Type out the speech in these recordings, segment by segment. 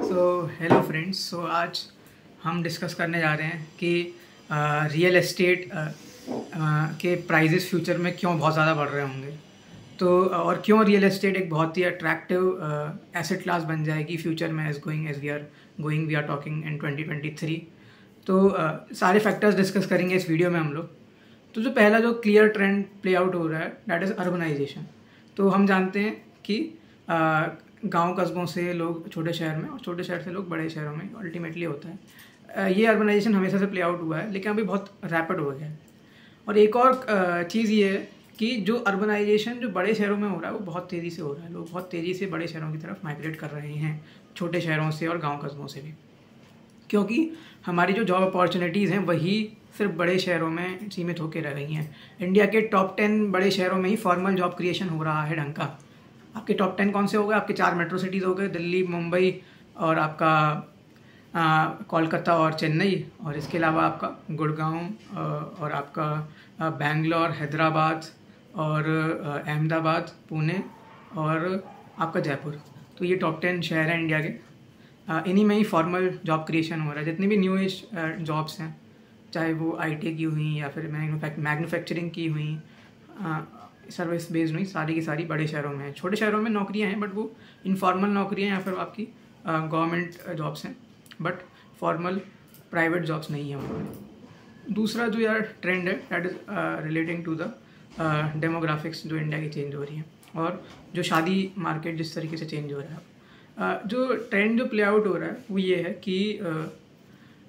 Hello friends. आज हम discuss करने जा रहे हैं कि रियल एस्टेट के प्राइजेस फ्यूचर में क्यों बहुत ज़्यादा बढ़ रहे होंगे, तो और क्यों रियल एस्टेट एक बहुत ही अट्रैक्टिव एसेट क्लास बन जाएगी फ्यूचर में as we are talking in 2023। तो सारे फैक्टर्स डिस्कस करेंगे इस वीडियो में हम लोग। तो जो पहला जो क्लियर ट्रेंड प्ले आउट हो रहा है दैट इज़ अर्बनाइजेशन। तो हम जानते हैं कि गांव कस्बों से लोग छोटे शहर में और छोटे शहर से लोग बड़े शहरों में अल्टीमेटली होता है। ये अर्बनाइजेशन हमेशा से प्ले आउट हुआ है, लेकिन अभी बहुत रैपिड हो गया है। और एक और चीज़ ये है कि जो अर्बनाइजेशन जो बड़े शहरों में हो रहा है वो बहुत तेज़ी से हो रहा है। लोग बहुत तेज़ी से बड़े शहरों की तरफ माइग्रेट कर रहे हैं, छोटे शहरों से और गाँव कस्बों से भी, क्योंकि हमारी जो जॉब अपॉर्चुनिटीज़ हैं वही सिर्फ बड़े शहरों में सीमित होकर रह गई हैं। इंडिया के टॉप 10 बड़े शहरों में ही फॉर्मल जॉब क्रिएशन हो रहा है ढंग का। आपके टॉप 10 कौन से हो गए? आपके 4 मेट्रो सिटीज़ हो गए, दिल्ली, मुंबई और आपका कोलकाता और चेन्नई, और इसके अलावा आपका गुड़गांव और आपका बेंगलोर, हैदराबाद और अहमदाबाद, पुणे और आपका जयपुर। तो ये टॉप 10 शहर हैं इंडिया के। इन्हीं में ही फॉर्मल जॉब क्रिएशन हो रहा है। जितनी भी न्यू एज जॉब्स हैं, चाहे वो IT की हुई या फिर मैन्युफैक्चरिंग की हुई, सर्विस बेस्ड हुई, सारी की सारी बड़े शहरों में हैं। छोटे शहरों में नौकरियां हैं बट वो इनफॉर्मल नौकरियां या फिर आपकी गवर्नमेंट जॉब्स हैं, बट फॉर्मल प्राइवेट जॉब्स नहीं हैं उनमें। दूसरा जो यार ट्रेंड है that is relating to the demographics जो इंडिया की चेंज हो रही है और जो शादी मार्केट जिस तरीके से चेंज हो रहा है। जो ट्रेंड जो प्ले आउट हो रहा है वो ये है कि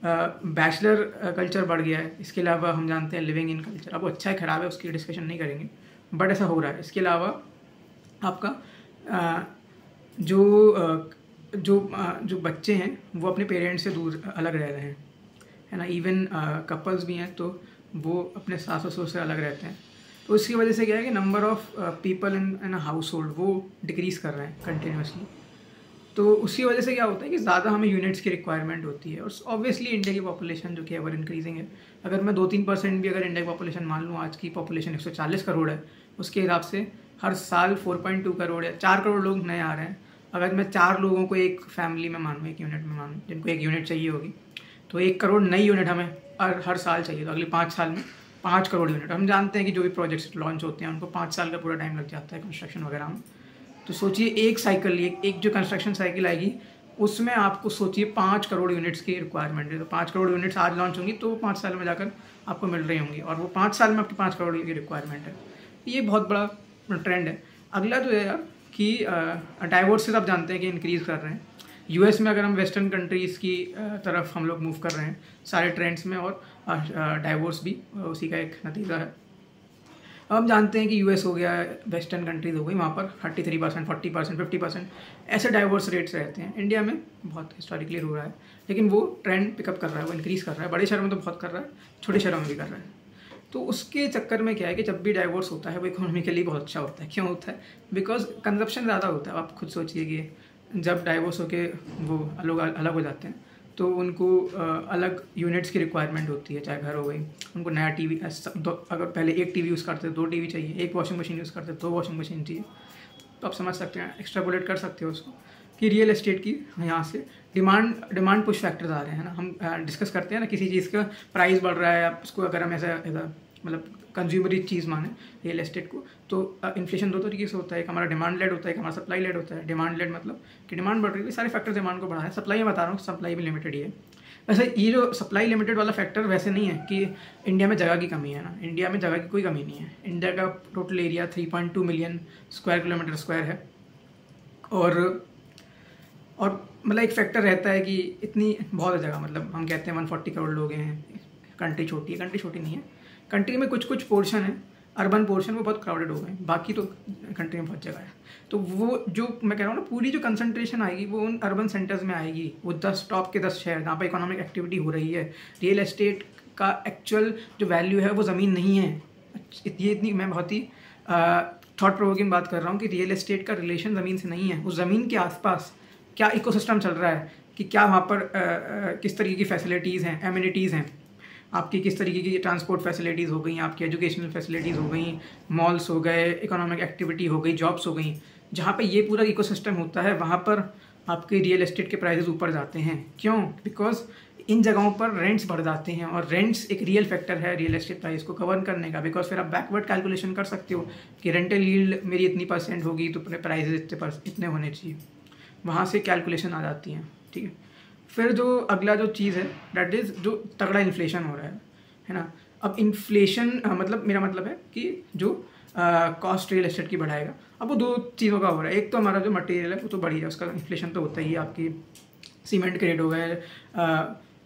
बैचलर कल्चर बढ़ गया है। इसके अलावा हम जानते हैं लिविंग इन कल्चर, अब अच्छा है ख़राब है उसकी डिस्कशन नहीं करेंगे, बट ऐसा हो रहा है। इसके अलावा आपका जो बच्चे हैं वो अपने पेरेंट्स से दूर अलग रह रहे हैं, है ना। इवन कपल्स भी हैं तो वो अपने सास ससुर से अलग रहते हैं। तो इसकी वजह से क्या है कि number of people in a house hold वो डिक्रीज़ कर रहे हैं कंटिन्यूसली। तो उसकी वजह से क्या होता है कि ज़्यादा हमें यूनिट्स की रिक्वायरमेंट होती है। और ऑब्वियसली इंडिया की पॉपुलेशन जो कि एवर इंक्रीजिंग है, अगर मैं 2-3% भी अगर इंडिया की पॉपुलेशन मान लूँ, आज की पॉपुलेशन 140 करोड़ है, उसके हिसाब से हर साल 4.2 करोड़ या 4 करोड़ लोग नए आ रहे हैं। अगर मैं 4 लोगों को एक फैमिली में मानूँ, एक यूनिट में मानूँ, जिनको एक यूनिट चाहिए होगी, तो 1 करोड़ नई यूनिट हमें हर साल चाहिए। तो अगले 5 साल में 5 करोड़ यूनिट। हम जानते हैं कि जो भी प्रोजेक्ट्स लॉन्च होते हैं उनको 5 साल का पूरा टाइम लग जाता है कंस्ट्रक्शन वगैरह में। तो सोचिए एक साइकिल, एक जो कंस्ट्रक्शन साइकिल आएगी उसमें आपको सोचिए 5 करोड़ यूनिट्स की रिक्वायरमेंट है। तो 5 करोड़ यूनिट्स आज लॉन्च होंगी तो 5 साल में जाकर आपको मिल रही होंगी, और वो 5 साल में आपकी 5 करोड़ की रिक्वायरमेंट है। ये बहुत बड़ा ट्रेंड है। अगला जो है यार कि डाइवोर्सेस आप जानते हैं कि इंक्रीज़ कर रहे हैं। US में अगर हम वेस्टर्न कंट्रीज़ की तरफ हम लोग मूव कर रहे हैं सारे ट्रेंड्स में, और डाइवोर्स भी उसी का एक नतीजा है। अब हम जानते हैं कि US हो गया, वेस्टर्न कंट्रीज हो गई, वहाँ पर 33%, 40%, 50% ऐसे डाइवोर्स रेट्स रहते हैं। इंडिया में बहुत हिस्टोरिकली हो रहा है, लेकिन वो ट्रेंड पिकअप कर रहा है, वो इंक्रीज़ कर रहा है। बड़े शहरों में तो बहुत कर रहा है, छोटे शहरों में भी कर रहा है। तो उसके चक्कर में क्या है कि जब भी डाइवोर्स होता है वो इकोनॉमिकली बहुत अच्छा होता है। क्यों होता है? बिकॉज कंजप्शन ज़्यादा होता है। आप खुद सोचिए कि जब डाइवोर्स होके वो अलग हो जाते हैं तो उनको अलग यूनिट्स की रिक्वायरमेंट होती है, चाहे घर हो गई, उनको नया TV, अगर पहले एक TV यूज़ करते 2 TV चाहिए, एक वॉशिंग मशीन यूज़ करते 2 वॉशिंग मशीन चाहिए। तो आप समझ सकते हैं, एक्स्ट्रापोलेट कर सकते हो उसको कि रियल एस्टेट की यहाँ से डिमांड पुश फैक्टर्स आ रहे हैं ना। हम डिस्कस करते हैं ना, किसी चीज़ का प्राइस बढ़ रहा है, उसको अगर हम ऐसा मतलब कंज्यूमरी चीज़ माने रियल एस्टेट को, तो इन्फ्लेशन 2 तरीके से होता है। एक हमारा डिमांड लेड होता है, एक हमारा सप्लाई लेड होता है। डिमांड लेड मतलब कि डिमांड बढ़ रही है, सारे फैक्टर डिमांड को बढ़ा है। सप्लाई में बता रहा हूँ, सप्लाई भी लिमिटेड ही है। वैसे ये जो सप्लाई लिमिटेड वाला फैक्टर वैसे नहीं है कि इंडिया में जगह की कमी है ना। इंडिया में जगह की कोई कमी नहीं है। इंडिया का total area 3.2 million square kilometre square है, और मतलब एक फैक्टर रहता है कि इतनी बहुत जगह, मतलब हम कहते हैं 140 करोड़ लोग हैं, कंट्री छोटी है। कंट्री छोटी नहीं है, कंट्री में कुछ पोर्शन है, अर्बन पोर्शन वो बहुत क्राउडेड हो गए, बाकी तो कंट्री में बहुत जगह है। तो वो जो मैं कह रहा हूँ ना, पूरी जो कंसंट्रेशन आएगी वो उन अर्बन सेंटर्स में आएगी। वो 10 टॉप के 10 शहर जहाँ पर इकोनॉमिक एक्टिविटी हो रही है। रियल एस्टेट का एक्चुअल जो वैल्यू है वो ज़मीन नहीं है। ये इतनी मैं बहुत ही थॉट प्रोवोकिंग बात कर रहा हूँ कि रियल एस्टेट का रिलेशन ज़मीन से नहीं है। उस ज़मीन के आसपास क्या इकोसिस्टम चल रहा है, कि क्या वहाँ पर किस तरीके की फैसिलिटीज़ हैं, एमिनिटीज़ हैं आपकी, किस तरीके की ट्रांसपोर्ट फैसिलिटीज़ हो गई, आपकी एजुकेशनल फैसिलिटीज़ हो गई, मॉल्स हो गए, इकोनॉमिक एक्टिविटी हो गई, जॉब्स हो गई। जहाँ पे ये पूरा इकोसिस्टम होता है वहाँ पर आपके रियल एस्टेट के प्राइसेस ऊपर जाते हैं। क्यों? बिकॉज इन जगहों पर रेंट्स बढ़ जाते हैं, और रेंट्स एक रियल फैक्टर है रियल एस्टेट प्राइस को कवर करने का। बिकॉज फिर आप बैकवर्ड कैलकुलेशन कर सकते हो कि रेंटल यील्ड मेरी इतनी % होगी तो अपने प्राइजेस इतने होने चाहिए, वहाँ से कैलकुलेशन आ जाती हैं। ठीक है, फिर जो अगला जो चीज़ है दैट इज़ जो तगड़ा इन्फ्लेशन हो रहा है ना। अब इन्फ्लेशन मतलब मेरा मतलब है कि जो कॉस्ट रियल एस्टेट की बढ़ाएगा। अब वो 2 चीज़ों का हो रहा है। एक तो हमारा जो मटेरियल है वो तो बढ़ ही है, उसका इन्फ्लेशन तो होता ही है। आपकी सीमेंट के रेट हो गए,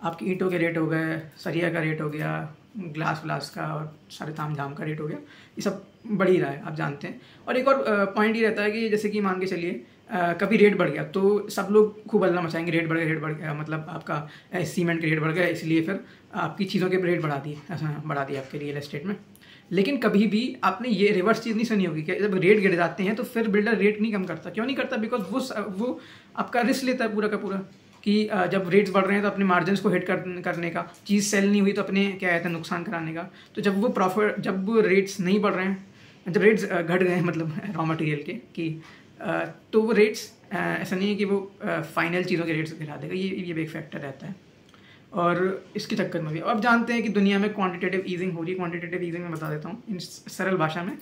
आपकी ईंटों के रेट हो गए, सरिया का रेट हो गया, ग्लास का और सारे ताम झाम का रेट हो गया, ये सब बढ़ ही रहा है, आप जानते हैं। और एक और पॉइंट ये रहता है कि जैसे कि मान के चलिए कभी रेट बढ़ गया तो सब लोग खूब हल्ला मचाएंगे, रेट बढ़ गया मतलब आपका सीमेंट के रेट बढ़ गया, इसलिए फिर आपकी चीज़ों के रेट बढ़ा दिए, ऐसा बढ़ा दिया आपके रियल एस्टेट में। लेकिन कभी भी आपने ये रिवर्स चीज़ नहीं सुनी होगी कि जब रेट गिर जाते हैं तो फिर बिल्डर रेट नहीं कम करता। क्यों नहीं करता? बिकॉज वो आपका रिस्क लेता है पूरा का पूरा कि जब रेट्स बढ़ रहे हैं तो अपने मार्जिन्स को हिट करने का, चीज़ सेल नहीं हुई तो अपने क्या कहते हैं नुकसान कराने का। तो जब वो रेट्स नहीं बढ़ रहे हैं, जब रेट्स घट गए हैं मतलब रॉ मटेरियल के कि तो वो रेट्स ऐसा नहीं है कि वो फाइनल चीज़ों के रेट्स गिरा देगा, ये भी एक फैक्टर रहता है। और इसके चक्कर में भी अब जानते हैं कि दुनिया में क्वांटिटेटिव ईजिंग हो रही है। क्वांटिटेटिव ईजिंग मैं बता देता हूँ इन सरल भाषा में